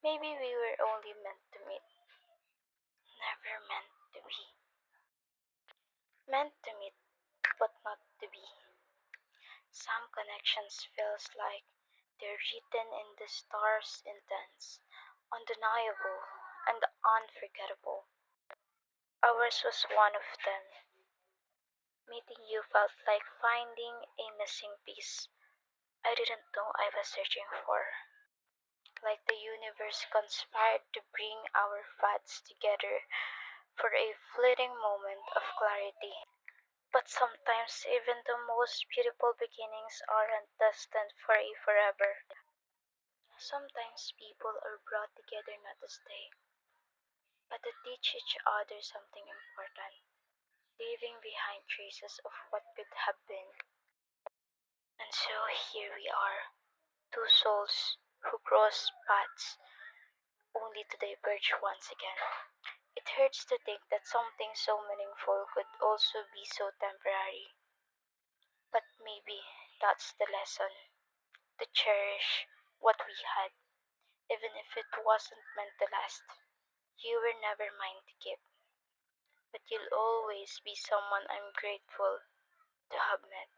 Maybe we were only meant to meet, never meant to be. Meant to meet, but not to be. Some connections feels like they're written in the stars intense, undeniable, and unforgettable. Ours was one of them. Meeting you felt like finding a missing piece I didn't know I was searching for. Like the universe conspired to bring our paths together for a fleeting moment of clarity. But sometimes even the most beautiful beginnings aren't destined for a forever. Sometimes people are brought together not to stay, but to teach each other something important, leaving behind traces of what could have been. And so here we are, two souls who cross paths only to diverge once again. It hurts to think that something so meaningful could also be so temporary. But maybe that's the lesson, to cherish what we had, even if it wasn't meant to last. You were never mine to keep, but you'll always be someone I'm grateful to have met.